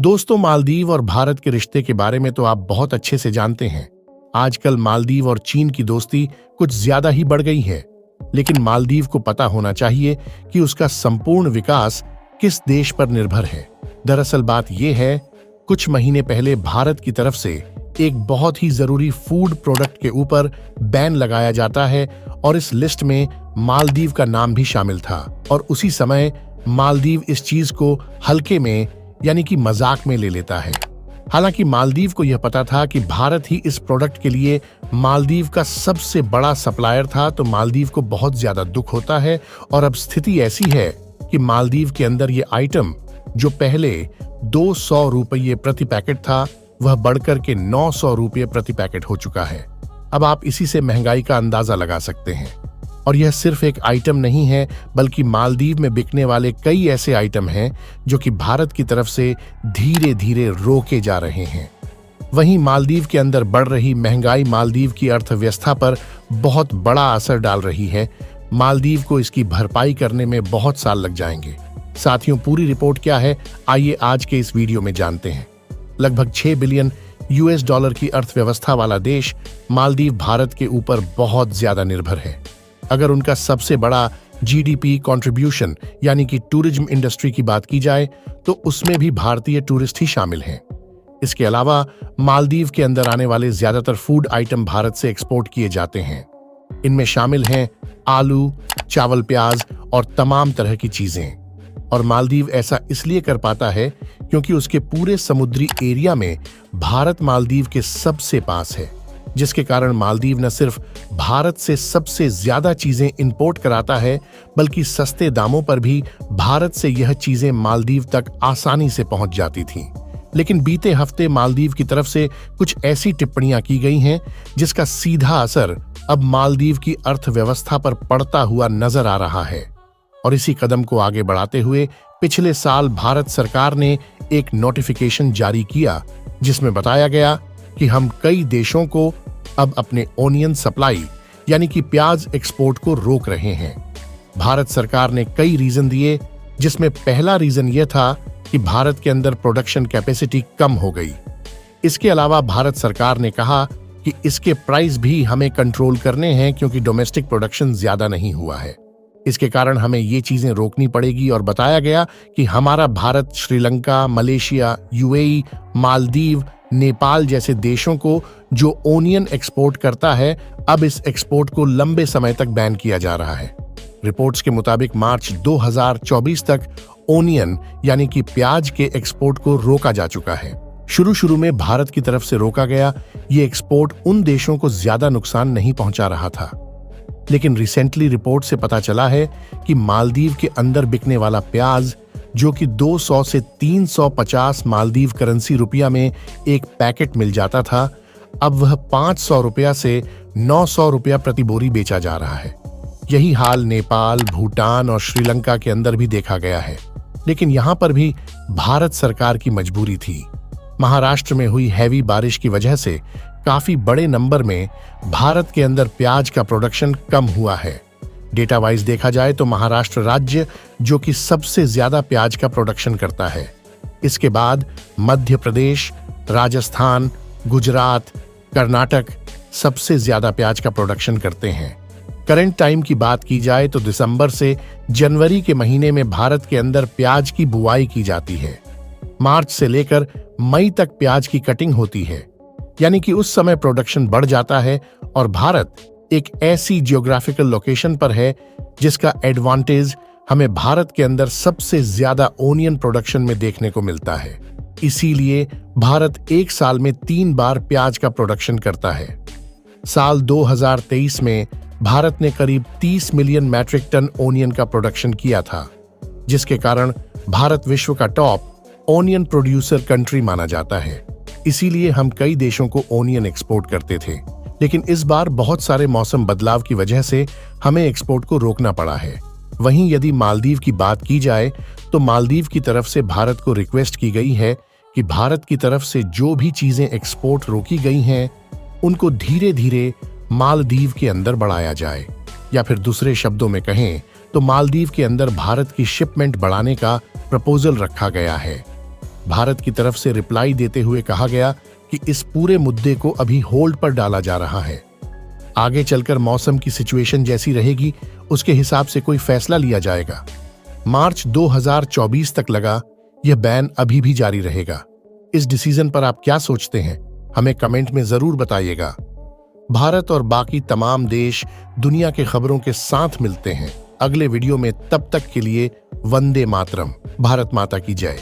दोस्तों, मालदीव और भारत के रिश्ते के बारे में तो आप बहुत अच्छे से जानते हैं। आजकल मालदीव और चीन की दोस्ती कुछ ज्यादा ही बढ़ गई है, लेकिन मालदीव को पता होना चाहिए कि उसका संपूर्ण विकास किस देश पर निर्भर है। दरअसल बात यह है, कुछ महीने पहले भारत की तरफ से एक बहुत ही जरूरी फूड प्रोडक्ट के ऊपर बैन लगाया जाता है और इस लिस्ट में मालदीव का नाम भी शामिल था। और उसी समय मालदीव इस चीज को हल्के में यानी कि मजाक में ले लेता है। हालांकि मालदीव को यह पता था कि भारत ही इस प्रोडक्ट के लिए मालदीव का सबसे बड़ा सप्लायर था, तो मालदीव को बहुत ज्यादा दुख होता है। और अब स्थिति ऐसी है कि मालदीव के अंदर ये आइटम जो पहले 200 रुपये प्रति पैकेट था, वह बढ़कर के 900 रुपये प्रति पैकेट हो चुका है। अब आप इसी से महंगाई का अंदाजा लगा सकते हैं। और यह सिर्फ एक आइटम नहीं है, बल्कि मालदीव में बिकने वाले कई ऐसे आइटम हैं जो कि भारत की तरफ से धीरे धीरे रोके जा रहे हैं। वहीं मालदीव के अंदर बढ़ रही महंगाई मालदीव की अर्थव्यवस्था पर बहुत बड़ा असर डाल रही है। मालदीव को इसकी भरपाई करने में बहुत साल लग जाएंगे। साथियों, पूरी रिपोर्ट क्या है, आइए आज के इस वीडियो में जानते हैं। लगभग 6 बिलियन यूएस डॉलर की अर्थव्यवस्था वाला देश मालदीव भारत के ऊपर बहुत ज्यादा निर्भर है। अगर उनका सबसे बड़ा जीडीपी कंट्रीब्यूशन यानी कि टूरिज्म इंडस्ट्री की बात की जाए तो उसमें भी भारतीय टूरिस्ट ही शामिल हैं। इसके अलावा मालदीव के अंदर आने वाले ज्यादातर फूड आइटम भारत से एक्सपोर्ट किए जाते हैं। इनमें शामिल हैं आलू, चावल, प्याज और तमाम तरह की चीजें। और मालदीव ऐसा इसलिए कर पाता है क्योंकि उसके पूरे समुद्री एरिया में भारत मालदीव के सबसे पास है, जिसके कारण मालदीव न सिर्फ भारत से सबसे ज्यादा चीजें इंपोर्ट कराता है, बल्कि सस्ते दामों पर भी भारत से यह चीजें मालदीव तक आसानी से पहुंच जाती थीं। लेकिन बीते हफ्ते मालदीव की तरफ से कुछ ऐसी टिप्पणियां की गई हैं जिसका सीधा असर अब मालदीव की अर्थव्यवस्था पर पड़ता हुआ नजर आ रहा है। और इसी कदम को आगे बढ़ाते हुए पिछले साल भारत सरकार ने एक नोटिफिकेशन जारी किया, जिसमें बताया गया कि हम कई देशों को अब अपने ओनियन सप्लाई यानी कि प्याज एक्सपोर्ट को रोक रहे हैं। भारत सरकार ने कई रीजन दिए, जिसमें पहला रीजन यह था कि भारत के अंदर प्रोडक्शन कैपेसिटी कम हो गई। इसके अलावा भारत सरकार ने कहा कि इसके प्राइस भी हमें कंट्रोल करने हैं क्योंकि डोमेस्टिक प्रोडक्शन ज्यादा नहीं हुआ है। इसके कारण हमें ये चीजें रोकनी पड़ेगी। और बताया गया कि हमारा भारत श्रीलंका, मलेशिया, यूएई, मालदीव, नेपाल जैसे देशों को जो ओनियन एक्सपोर्ट करता है, अब इस एक्सपोर्ट को लंबे समय तक बैन किया जा रहा है। रिपोर्ट्स के मुताबिक मार्च 2024 तक ओनियन यानी कि प्याज के एक्सपोर्ट को रोका जा चुका है। शुरू में भारत की तरफ से रोका गया ये एक्सपोर्ट उन देशों को ज्यादा नुकसान नहीं पहुंचा रहा था, लेकिन रिसेंटली रिपोर्ट से पता चला है कि मालदीव के अंदर बिकने वाला प्याज, जो कि 200 से 350 मालदीव करेंसी रुपया में एक पैकेट मिल जाता था, अब वह 500 रुपया से 900 रुपया प्रति बोरी बेचा जा रहा है। यही हाल नेपाल, भूटान और श्रीलंका के अंदर भी देखा गया है। लेकिन यहां पर भी भारत सरकार की मजबूरी थी। महाराष्ट्र में हुई हैवी बारिश की वजह से काफी बड़े नंबर में भारत के अंदर प्याज का प्रोडक्शन कम हुआ है। डेटा वाइज देखा जाए तो महाराष्ट्र राज्य जो कि सबसे ज्यादा प्याज का प्रोडक्शन करता है। इसके बाद मध्य प्रदेश, राजस्थान, गुजरात, कर्नाटक सबसे ज्यादा प्याज का प्रोडक्शन करते हैं। करंट टाइम की बात की जाए तो दिसंबर से जनवरी के महीने में भारत के अंदर प्याज की बुआई की जाती है। मार्च से लेकर मई तक प्याज की कटिंग होती है, यानी कि उस समय प्रोडक्शन बढ़ जाता है। और भारत एक ऐसी जियोग्राफिकल लोकेशन पर है जिसका एडवांटेज हमें भारत के अंदर सबसे ज्यादा ओनियन प्रोडक्शन में देखने को मिलता है। इसीलिए भारत एक साल में 3 बार प्याज का प्रोडक्शन करता है। साल 2023 में भारत ने करीब 30 मिलियन मैट्रिक टन ओनियन का प्रोडक्शन किया था, जिसके कारण भारत विश्व का टॉप ओनियन प्रोड्यूसर कंट्री माना जाता है। इसीलिए हम कई देशों को ओनियन एक्सपोर्ट करते थे, लेकिन इस बार बहुत सारे मौसम बदलाव की वजह से हमें एक्सपोर्ट को रोकना पड़ा है। वहीं यदि मालदीव की बात की जाए तो मालदीव की तरफ से भारत को रिक्वेस्ट की गई है कि भारत की तरफ से जो भी चीजें एक्सपोर्ट रोकी गई हैं, उनको धीरे धीरे मालदीव के अंदर बढ़ाया जाए, या फिर दूसरे शब्दों में कहें तो मालदीव के अंदर भारत की शिपमेंट बढ़ाने का प्रपोजल रखा गया है। भारत की तरफ से रिप्लाई देते हुए कहा गया कि इस पूरे मुद्दे को अभी होल्ड पर डाला जा रहा है। आगे चलकर मौसम की सिचुएशन जैसी रहेगी उसके हिसाब से कोई फैसला लिया जाएगा। मार्च 2024 तक लगा यह बैन अभी भी जारी रहेगा। इस डिसीजन पर आप क्या सोचते हैं, हमें कमेंट में जरूर बताइएगा। भारत और बाकी तमाम देश दुनिया के खबरों के साथ मिलते हैं अगले वीडियो में। तब तक के लिए वंदे मातरम। भारत माता की जय।